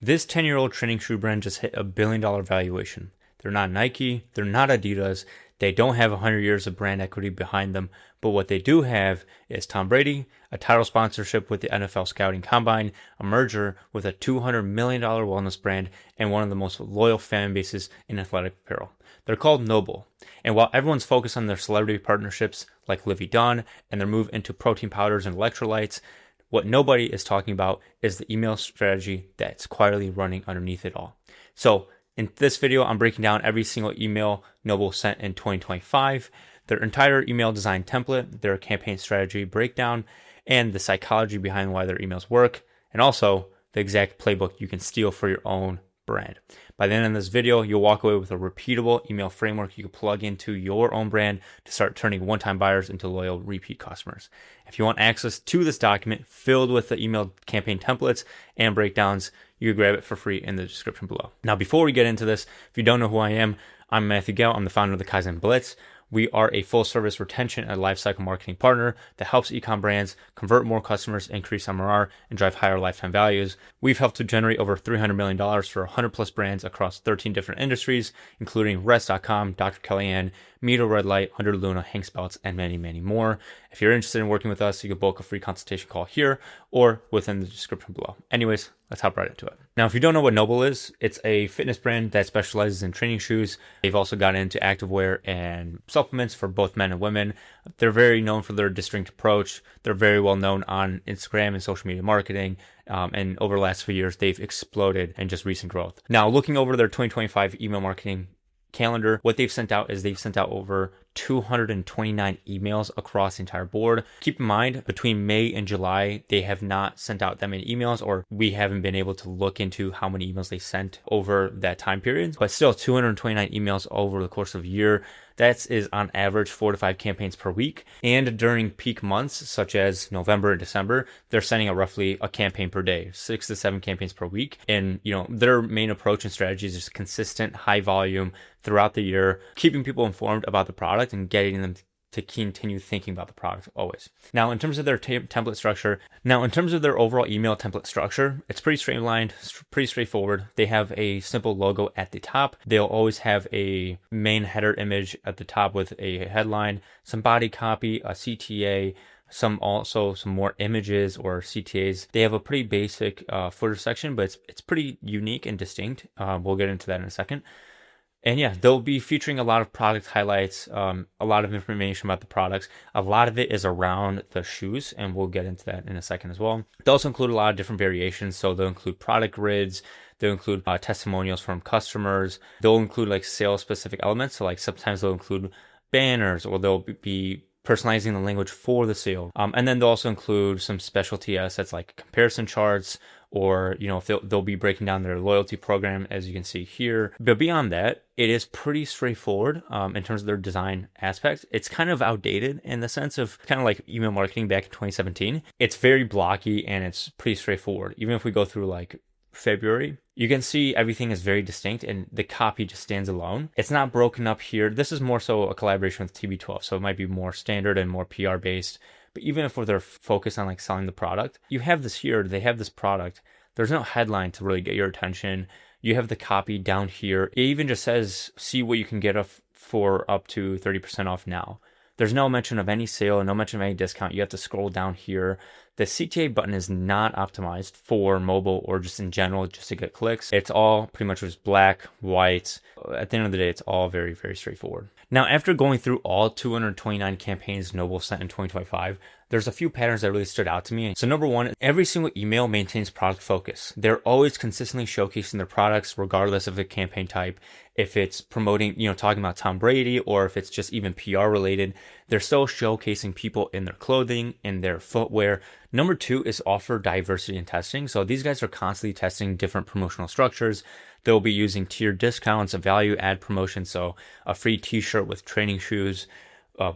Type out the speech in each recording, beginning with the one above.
This 10-year-old training shoe brand just hit $1 billion valuation. They're not Nike, they're not Adidas, they don't have 100 years of brand equity behind them, but what they do have is Tom Brady, a title sponsorship with the NFL Scouting Combine, a merger with a $200 million wellness brand, and one of the most loyal fan bases in athletic apparel. They're called NOBULL. And while everyone's focused on their celebrity partnerships like Livy Dunn and their move into protein powders and electrolytes, what nobody is talking about is the email strategy that's quietly running underneath it all. So in this video, I'm breaking down every single email NOBULL sent in 2025, their entire email design template, their campaign strategy breakdown, and the psychology behind why their emails work, and also the exact playbook you can steal for your own brand. By the end of this video, you'll walk away with a repeatable email framework you can plug into your own brand to start turning one-time buyers into loyal repeat customers. If you want access to this document filled with the email campaign templates and breakdowns, you can grab it for free in the description below. Now, before we get into this, if you don't know who I am, I'm Matthew Gale. I'm the founder of the Kaizen Blitz. We are a full-service retention and lifecycle marketing partner that helps e-com brands convert more customers, increase MRR, and drive higher lifetime values. We've helped to generate over $300 million for 100-plus brands across 13 different industries, including Rest.com, Dr. Kellyanne, Mito Red Light, Under Luna, Hank's Belts, and many, many more. If you're interested in working with us, you can book a free consultation call here or within the description below. Anyways, let's hop right into it. Now, if you don't know what NOBULL is, it's a fitness brand that specializes in training shoes. They've also got into activewear and supplements for both men and women. They're very known for their distinct approach. They're very well known on Instagram and social media marketing. And over the last few years, they've exploded in just recent growth. Now, looking over their 2025 email marketing calendar, what they've sent out is they've sent out over 229 emails across the entire board. Keep in mind, between May and July, they have not sent out that many emails, or we haven't been able to look into how many emails they sent over that time period. But still, 229 emails over the course of a year. That is on average 4 to 5 campaigns per week. And during peak months, such as November and December, they're sending out roughly a campaign per day, 6 to 7 campaigns per week. And, their main approach and strategy is just consistent, high volume throughout the year, keeping people informed about the product and getting them to continue thinking about the product always. Now, in terms of their template structure, their overall email template structure, it's pretty streamlined, pretty straightforward. They have a simple logo at the top. They'll always have a main header image at the top with a headline, some body copy, a CTA, some more images or CTAs. They have a pretty basic footer section, but it's pretty unique and distinct. We'll get into that in a second. And yeah, they'll be featuring a lot of product highlights, a lot of information about the products. A lot of it is around the shoes, and we'll get into that in a second as well. They'll also include a lot of different variations. So they'll include product grids. They'll include testimonials from customers. They'll include like sales specific elements. So like sometimes they'll include banners, or they'll be personalizing the language for the sale. And then they'll also include some specialty assets like comparison charts, or if they'll be breaking down their loyalty program, as you can see here. But beyond that, it is pretty straightforward in terms of their design aspect. It's kind of outdated in the sense of kind of like email marketing back in 2017. It's very blocky and it's pretty straightforward. Even if we go through like February, you can see everything is very distinct and the copy just stands alone. It's not broken up here. This is more so a collaboration with TB12, so it might be more standard and more PR based. But even if they're focused on like selling the product, you have this here, they have this product. There's no headline to really get your attention. You have the copy down here. It even just says, see what you can get for up to 30% off now. There's no mention of any sale, no mention of any discount. You have to scroll down here. The CTA button is not optimized for mobile or just in general, just to get clicks. It's all pretty much just black, white. At the end of the day, it's all very, very straightforward. Now, after going through all 229 campaigns NOBULL sent in 2025, there's a few patterns that really stood out to me. So number one, every single email maintains product focus. They're always consistently showcasing their products, regardless of the campaign type. If it's promoting, talking about Tom Brady, or if it's just even PR related, they're still showcasing people in their clothing, in their footwear. Number two is offer diversity in testing. So these guys are constantly testing different promotional structures. They'll be using tiered discounts, a value add promotion, so a free t-shirt with training shoes,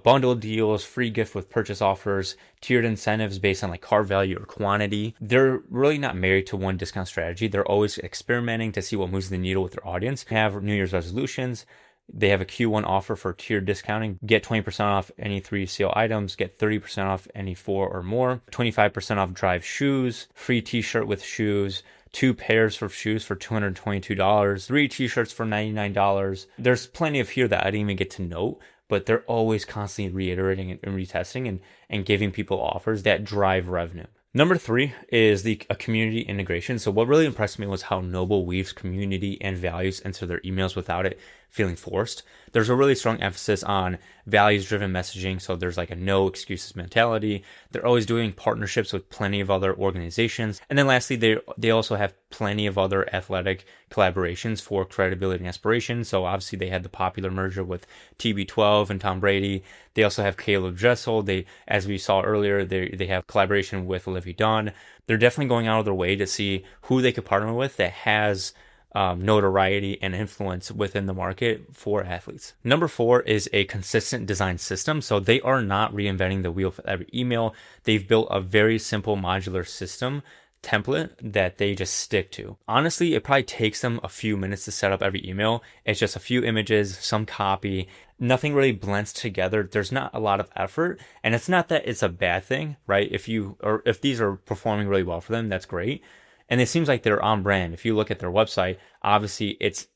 bundle deals, free gift with purchase offers, tiered incentives based on like car value or quantity. They're really not married to one discount strategy. They're always experimenting to see what moves the needle with their audience. They have New Year's resolutions. They have a Q1 offer for tiered discounting. Get 20% off any 3 sale items, get 30% off any 4 or more, 25% off Drive shoes, free t-shirt with shoes, 2 pairs of shoes for $222, 3 t-shirts for $99. There's plenty of here that I didn't even get to note, but they're always constantly reiterating and retesting and giving people offers that drive revenue. Number 3 is a community integration. So what really impressed me was how NOBULL weaves community and values into their emails without it feeling forced. There's a really strong emphasis on values-driven messaging. So there's like a no excuses mentality. They're always doing partnerships with plenty of other organizations. And then lastly, they also have plenty of other athletic collaborations for credibility and aspiration. So obviously they had the popular merger with TB12 and Tom Brady. They also have Caleb Dressel. As we saw earlier, they have collaboration with Olivia Dunn. They're definitely going out of their way to see who they could partner with that has notoriety and influence within the market for athletes. Number 4 is a consistent design system. So they are not reinventing the wheel for every email. They've built a very simple modular system template that they just stick to. Honestly, it probably takes them a few minutes to set up every email. It's just a few images, some copy. Nothing really blends together. There's not a lot of effort, and it's not that it's a bad thing, right? If these are performing really well for them, that's great. And it seems like they're on brand. If you look at their website, obviously it's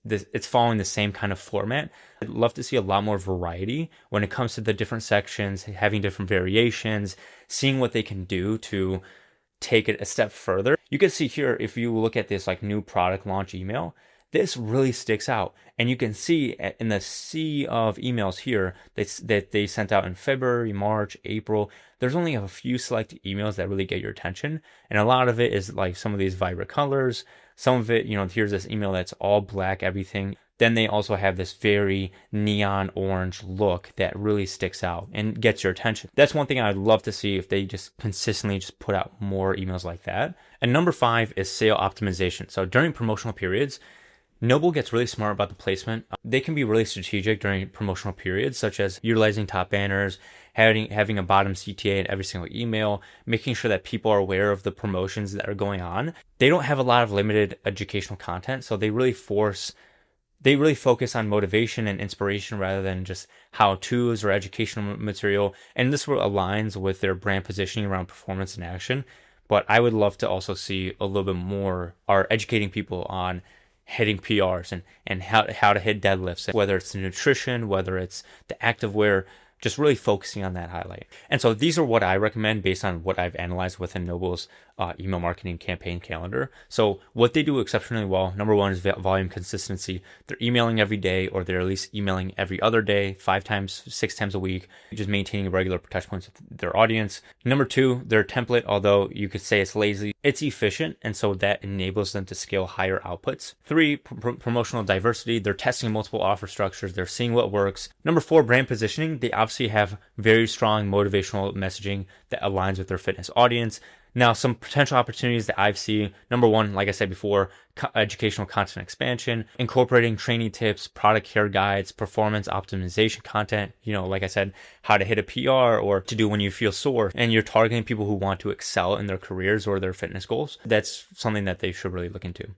following the same kind of format. I'd love to see a lot more variety when it comes to the different sections, having different variations, seeing what they can do to take it a step further. You can see here, if you look at this like new product launch email, this really sticks out. And you can see in the sea of emails here that they sent out in February, March, April, there's only a few select emails that really get your attention. And a lot of it is like some of these vibrant colors. Some of it, here's this email that's all black, everything. Then they also have this very neon orange look that really sticks out and gets your attention. That's one thing I'd love to see if they just consistently just put out more emails like that. And number 5 is sale optimization. So during promotional periods, NOBULL gets really smart about the placement. They can be really strategic during promotional periods, such as utilizing top banners, having a bottom CTA in every single email, making sure that people are aware of the promotions that are going on. They don't have a lot of limited educational content, so they really focus on motivation and inspiration rather than just how-tos or educational material. And this aligns with their brand positioning around performance and action. But I would love to also see a little bit more are educating people on hitting PRs and how to hit deadlifts, whether it's the nutrition, whether it's the activewear, just really focusing on that highlight. And so these are what I recommend based on what I've analyzed within NOBULL's email marketing campaign calendar. So what they do exceptionally well, number 1 is volume consistency. They're emailing every day, or they're at least emailing every other day, 5 times, 6 times a week, just maintaining regular touch points with their audience. Number 2, their template, although you could say it's lazy, it's efficient, and so that enables them to scale higher outputs. 3, promotional diversity. They're testing multiple offer structures. They're seeing what works. Number 4, brand positioning. They obviously have very strong motivational messaging that aligns with their fitness audience. Now, some potential opportunities that I've seen, number 1, like I said before, educational content expansion, incorporating training tips, product care guides, performance optimization content, like I said, how to hit a PR or to do when you feel sore, and you're targeting people who want to excel in their careers or their fitness goals. That's something that they should really look into.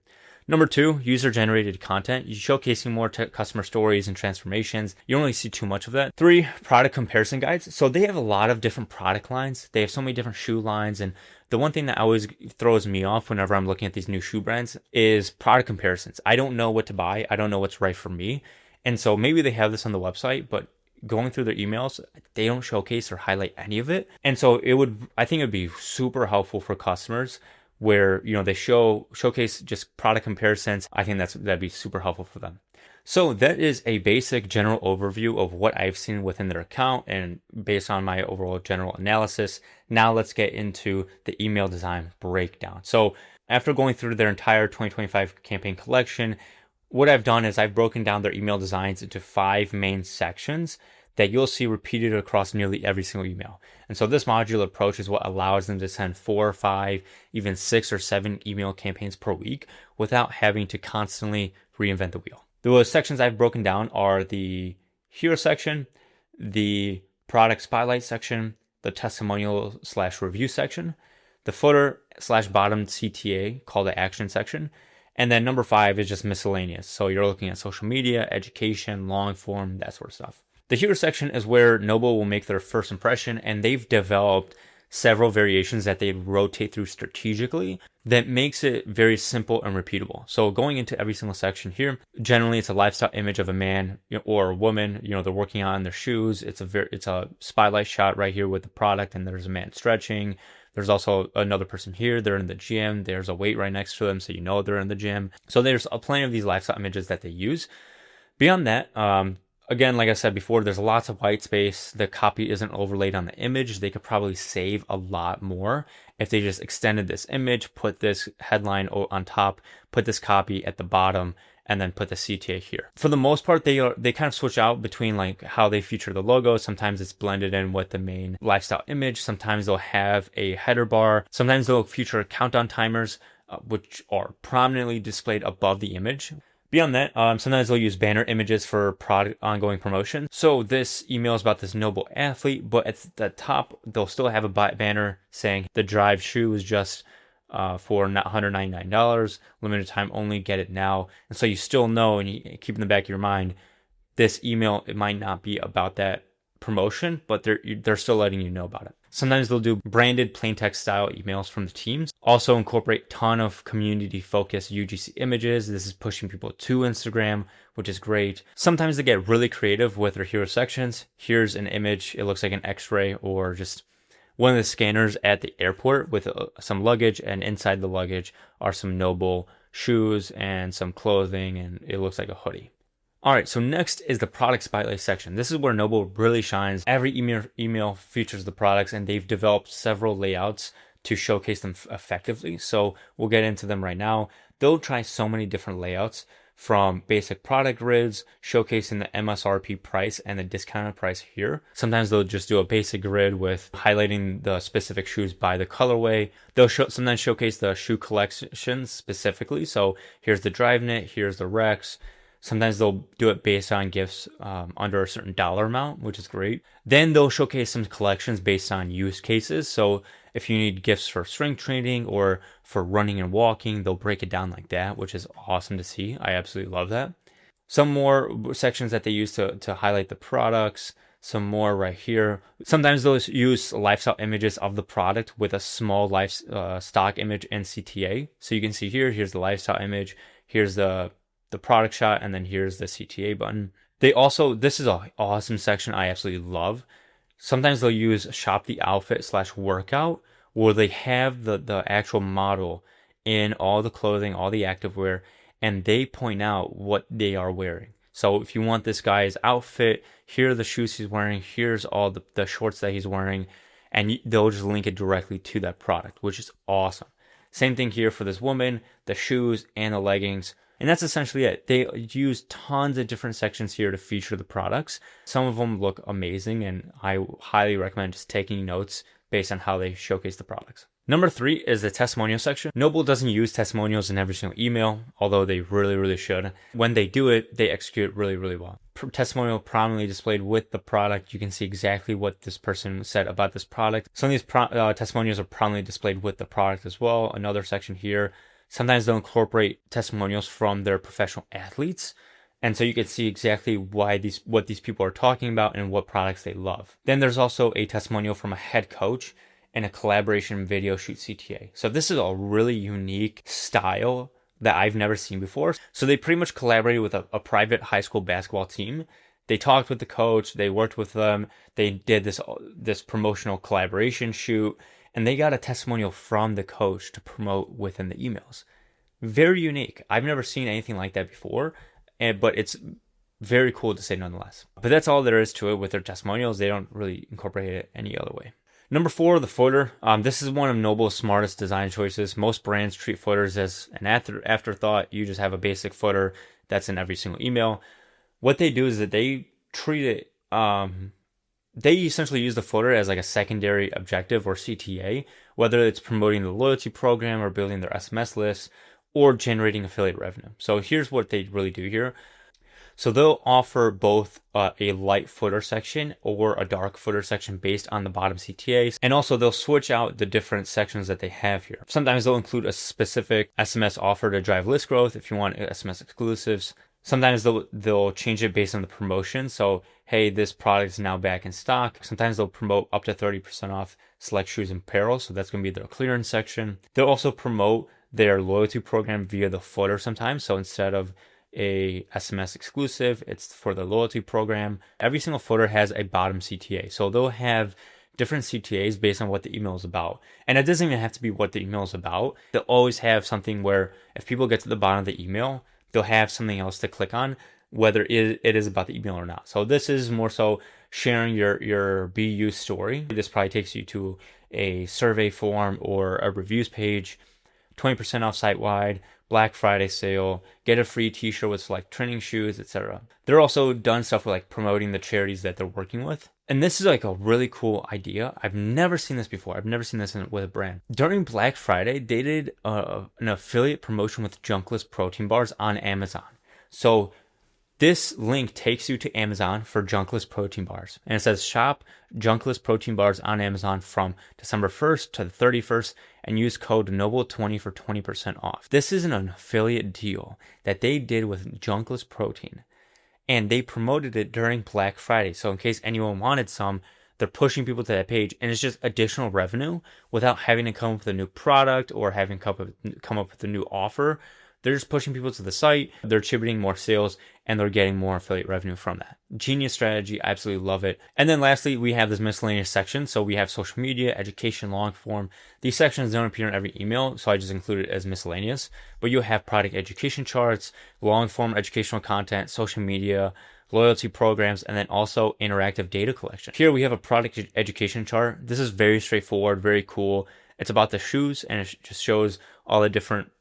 Number 2, user-generated content. You're showcasing more customer stories and transformations. You don't really see too much of that. 3, product comparison guides. So they have a lot of different product lines. They have so many different shoe lines. And the one thing that always throws me off whenever I'm looking at these new shoe brands is product comparisons. I don't know what to buy. I don't know what's right for me. And so maybe they have this on the website, but going through their emails, they don't showcase or highlight any of it. And so I think it would be super helpful for customers where they showcase just product comparisons. I think that'd be super helpful for them. So that is a basic general overview of what I've seen within their account and based on my overall general analysis. Now let's get into the email design breakdown. So after going through their entire 2025 campaign collection, what I've done is I've broken down their email designs into 5 main sections that you'll see repeated across nearly every single email. And so this modular approach is what allows them to send 4 or 5, even 6 or 7 email campaigns per week without having to constantly reinvent the wheel. The sections I've broken down are the hero section, the product spotlight section, the testimonial/review section, the footer/bottom CTA call to action section, and then number 5 is just miscellaneous. So you're looking at social media, education, long form, that sort of stuff. The hero section is where NOBULL will make their first impression, and they've developed several variations that they rotate through strategically that makes it very simple and repeatable. So going into every single section here, generally it's a lifestyle image of a man or a woman, they're working on their shoes. It's a spotlight shot right here with the product, and there's a man stretching. There's also another person here. They're in the gym. There's a weight right next to them, so they're in the gym. So there's plenty of these lifestyle images that they use. Beyond that, again, like I said before, there's lots of white space. The copy isn't overlaid on the image. They could probably save a lot more if they just extended this image, put this headline on top, put this copy at the bottom, and then put the CTA here. For the most part, they kind of switch out between like how they feature the logo. Sometimes it's blended in with the main lifestyle image. Sometimes they'll have a header bar. Sometimes they'll feature countdown timers, which are prominently displayed above the image. Beyond that, sometimes they'll use banner images for product ongoing promotion. So this email is about this NOBULL athlete, but at the top, they'll still have a banner saying the Drive shoe is just for $199, limited time only, get it now. And so you still know, and you keep in the back of your mind, this email, it might not be about that promotion, but they're still letting you know about it. Sometimes they'll do branded plain text style emails from the teams. Also incorporate ton of community focused UGC images. This is pushing people to Instagram, which is great. Sometimes they get really creative with their hero sections. Here's an image. It looks like an x-ray or just one of the scanners at the airport with some luggage, and inside the luggage are some NOBULL shoes and some clothing, and it looks like a hoodie. All right, so next is the product spotlight section. This is where NOBULL really shines. Every email features the products, and they've developed several layouts to showcase them effectively. So we'll get into them right now. They'll try so many different layouts, from basic product grids, showcasing the MSRP price and the discounted price here. Sometimes they'll just do a basic grid with highlighting the specific shoes by the colorway. They'll sometimes showcase the shoe collections specifically. So here's the Drive Knit, here's the Rex. Sometimes they'll do it based on gifts under a certain dollar amount, which is great. Then they'll showcase some collections based on use cases. So if you need gifts for strength training or for running and walking, they'll break it down like that, which is awesome to see. I absolutely love that. Some more sections that they use to highlight the products. Some more right here. Sometimes they'll use lifestyle images of the product with a small stock image and CTA. So you can see here's the lifestyle image. Here's the product shot, and then here's the CTA button. This is an awesome section I absolutely love. Sometimes they'll use shop the outfit /workout, where they have the actual model in all the clothing, all the activewear, and they point out what they are wearing. So if you want this guy's outfit, here are the shoes he's wearing, here's all the shorts that he's wearing, and they'll just link it directly to that product, which is awesome. Same thing here for this woman, the shoes and the leggings. And that's essentially it. They use tons of different sections here to feature the products. Some of them look amazing, and I highly recommend just taking notes based on how they showcase the products. Number 3 is the testimonial section. NOBULL doesn't use testimonials in every single email, although they really, really should. When they do it, they execute really, really well. Testimonial prominently displayed with the product. You can see exactly what this person said about this product. Some of these testimonials are prominently displayed with the product as well. Another section here. Sometimes they'll incorporate testimonials from their professional athletes. And so you can see exactly what these people are talking about and what products they love. Then there's also a testimonial from a head coach and a collaboration video shoot CTA. So this is a really unique style that I've never seen before. So they pretty much collaborated with a private high school basketball team. They talked with the coach, they worked with them, they did this promotional collaboration shoot, and they got a testimonial from the coach to promote within the emails. Very unique. I've never seen anything like that before, but it's very cool to say nonetheless. But that's all there is to it with their testimonials. They don't really incorporate it any other way. Number 4, the footer. This is one of NOBULL's smartest design choices. Most brands treat footers as an afterthought. You just have a basic footer that's in every single email. What they do is that they treat it, they essentially use the footer as like a secondary objective or CTA, whether it's promoting the loyalty program or building their SMS list or generating affiliate revenue. So here's what they really do here. So they'll offer both a light footer section or a dark footer section based on the bottom CTAs. And also they'll switch out the different sections that they have here. Sometimes they'll include a specific SMS offer to drive list growth if you want SMS exclusives. Sometimes they'll change it based on the promotion. So, hey, this product is now back in stock. Sometimes they'll promote up to 30% off select shoes and apparel. So that's going to be their clearance section. They'll also promote their loyalty program via the footer sometimes. So instead of a SMS exclusive, it's for the loyalty program. Every single footer has a bottom CTA. So they'll have different CTAs based on what the email is about. And it doesn't even have to be what the email is about. They'll always have something where if people get to the bottom of the email, they'll have something else to click on, whether it is about the email or not. So this is more so sharing your BU story. This probably takes you to a survey form or a reviews page, 20% off site-wide, Black Friday sale, get a free t-shirt with select training shoes, etc. They're also done stuff with like promoting the charities that they're working with. And this is like a really cool idea. I've never seen this before. I've never seen this with a brand. During Black Friday, they did an affiliate promotion with Junkless protein bars on Amazon. So this link takes you to Amazon for Junkless protein bars. And it says shop Junkless protein bars on Amazon from December 1st to the 31st and use code NOBULL20 for 20% off. This is an affiliate deal that they did with Junkless protein. And they promoted it during Black Friday. So in case anyone wanted some, they're pushing people to that page. And it's just additional revenue without having to come up with a new product or having come up with a new offer. They're just pushing people to the site, they're attributing more sales, and they're getting more affiliate revenue from that. Genius strategy, I absolutely love it. And then lastly, we have this miscellaneous section. So we have social media, education, long form. These sections don't appear in every email, so I just include it as miscellaneous. But you'll have product education charts, long form educational content, social media, loyalty programs, and then also interactive data collection. Here we have a product education chart. This is very straightforward, very cool. It's about the shoes, and it just shows all the different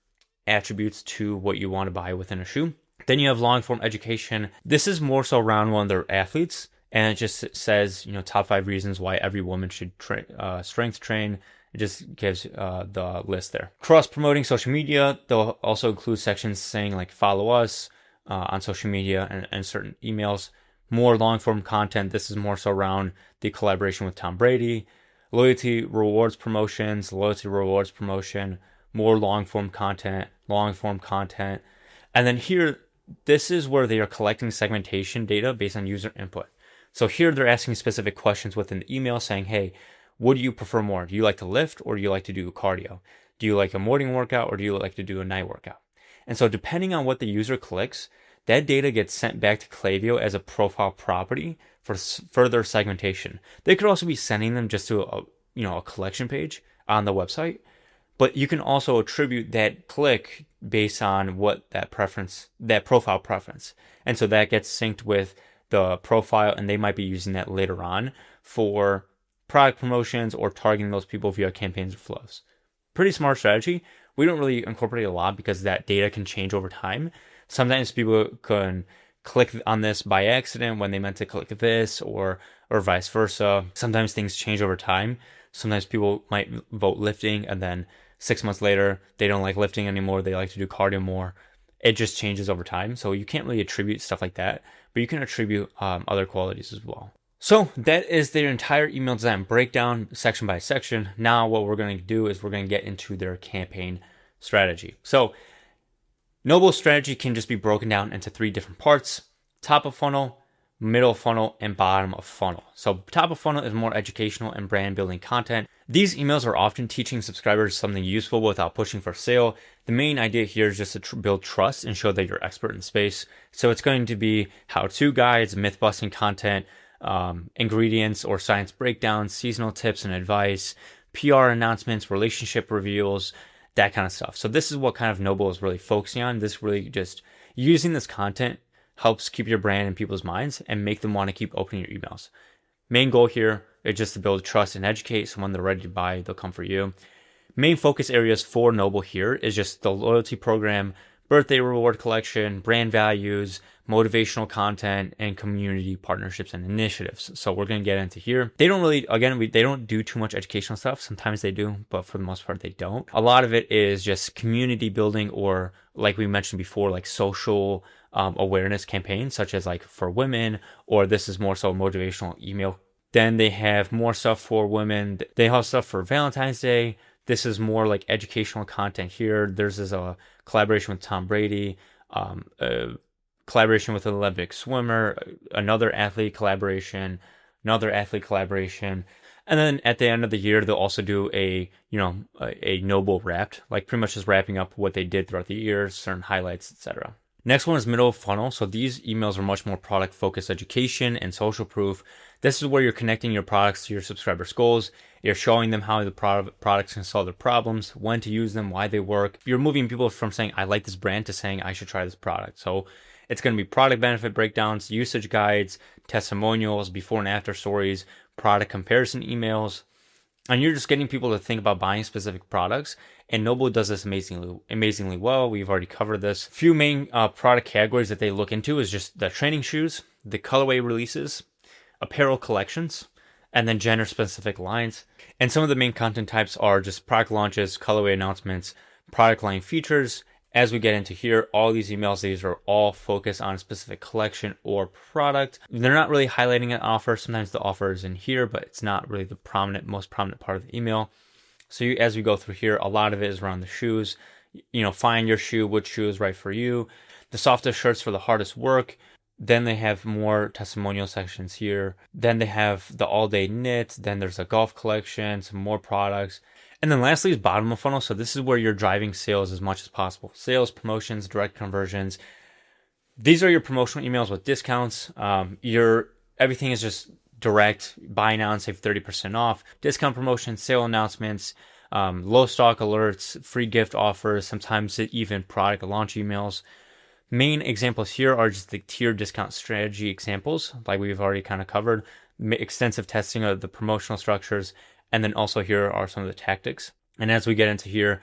attributes to what you want to buy within a shoe. Then you have long form education. This is more so around one of their athletes, and it just says, top 5 reasons why every woman should strength train. It just gives the list there. Cross promoting social media. They'll also include sections saying like follow us on social media and certain emails. More long form content. This is more so around the collaboration with Tom Brady. Loyalty rewards promotion, more long form content. And then here, this is where they are collecting segmentation data based on user input. So here they're asking specific questions within the email saying, hey, what do you prefer more? Do you like to lift or do you like to do cardio? Do you like a morning workout or do you like to do a night workout? And so depending on what the user clicks, that data gets sent back to Klaviyo as a profile property for further segmentation. They could also be sending them just to a collection page on the website, but you can also attribute that click based on what that profile preference. And so that gets synced with the profile, and they might be using that later on for product promotions or targeting those people via campaigns or flows. Pretty smart strategy. We don't really incorporate a lot because that data can change over time. Sometimes people can click on this by accident when they meant to click this or vice versa. Sometimes things change over time. Sometimes people might vote lifting and then 6 months later, they don't like lifting anymore. They like to do cardio more. It just changes over time. So you can't really attribute stuff like that, but you can attribute other qualities as well. So that is their entire email design breakdown section by section. Now what we're going to do is we're going to get into their campaign strategy. So NOBULL strategy can just be broken down into 3 different parts: top of funnel, middle funnel, and bottom of funnel. So top of funnel is more educational and brand building content. These emails are often teaching subscribers something useful without pushing for sale. The main idea here is just to build trust and show that you're expert in the space. So it's going to be how-to guides, myth-busting content, ingredients or science breakdowns, seasonal tips and advice, PR announcements, relationship reveals, that kind of stuff. So this is what kind of NOBULL is really focusing on. This really just using this content helps keep your brand in people's minds and make them want to keep opening your emails. Main goal here is just to build trust and educate. So when they're ready to buy, they'll come for you. Main focus areas for NOBULL here is just the loyalty program, birthday reward collection, brand values, motivational content, and community partnerships and initiatives. So we're going to get into here. They don't really, they don't do too much educational stuff. Sometimes they do, but for the most part, they don't. A lot of it is just community building or, like we mentioned before, like social awareness campaigns, such as like for women, or this is more so motivational email. Then they have more stuff for women. They have stuff for Valentine's Day. This is more like educational content here. There's a collaboration with Tom Brady, collaboration with an Olympic swimmer, another athlete collaboration, another athlete collaboration. And then at the end of the year, they'll also do a NOBULL wrapped, like pretty much just wrapping up what they did throughout the year, certain highlights, etc. Next one is middle of funnel. So these emails are much more product focused education and social proof. This is where you're connecting your products to your subscribers' goals. You're showing them how the products can solve their problems, when to use them, why they work. You're moving people from saying, I like this brand, to saying, I should try this product. So it's going to be product benefit breakdowns, usage guides, testimonials, before and after stories, product comparison emails. And you're just getting people to think about buying specific products. And NOBULL does this amazingly well. We've already covered this. Few main product categories that they look into is just the training shoes, the colorway releases, apparel collections, and then gender specific lines. And some of the main content types are just product launches, colorway announcements, product line features. As we get into here, all these emails, these are all focused on a specific collection or product. They're not really highlighting an offer. Sometimes the offer is in here, but it's not really the most prominent part of the email. So as we go through here, a lot of it is around the shoes. Find your shoe, which shoe is right for you. The softest shirts for the hardest work. Then they have more testimonial sections here. Then they have the all-day knit. Then there's a golf collection, some more products. And then lastly is bottom of funnel. So this is where you're driving sales as much as possible. Sales, promotions, direct conversions. These are your promotional emails with discounts. Everything is just direct. Buy now and save 30% off. Discount promotions, sale announcements, low stock alerts, free gift offers, sometimes even product launch emails. Main examples here are just the tier discount strategy examples, like we've already kind of covered, extensive testing of the promotional structures, and then also here are some of the tactics. And as we get into here,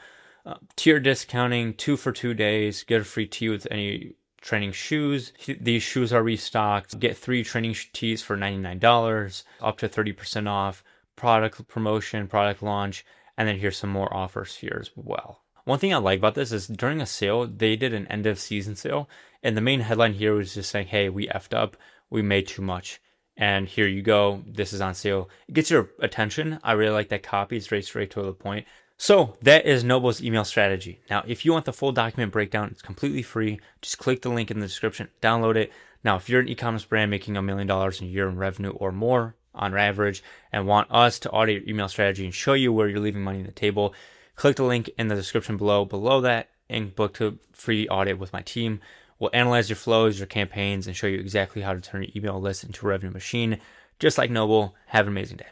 tier discounting, 2 for 2 days, get a free tee with any training shoes. These shoes are restocked. Get 3 training tees for $99, up to 30% off, product promotion, product launch, and then here's some more offers here as well. One thing I like about this is during a sale, they did an end of season sale. And the main headline here was just saying, hey, we effed up. We made too much. And here you go. This is on sale. It gets your attention. I really like that copy. It's straight to the point. So that is NOBULL's email strategy. Now, if you want the full document breakdown, it's completely free. Just click the link in the description, download it. Now, if you're an e-commerce brand making $1 million a year in revenue or more on average and want us to audit your email strategy and show you where you're leaving money on the table, click the link in the description below that and book a free audit with my team. We'll analyze your flows, your campaigns, and show you exactly how to turn your email list into a revenue machine. Just like NOBULL. Have an amazing day.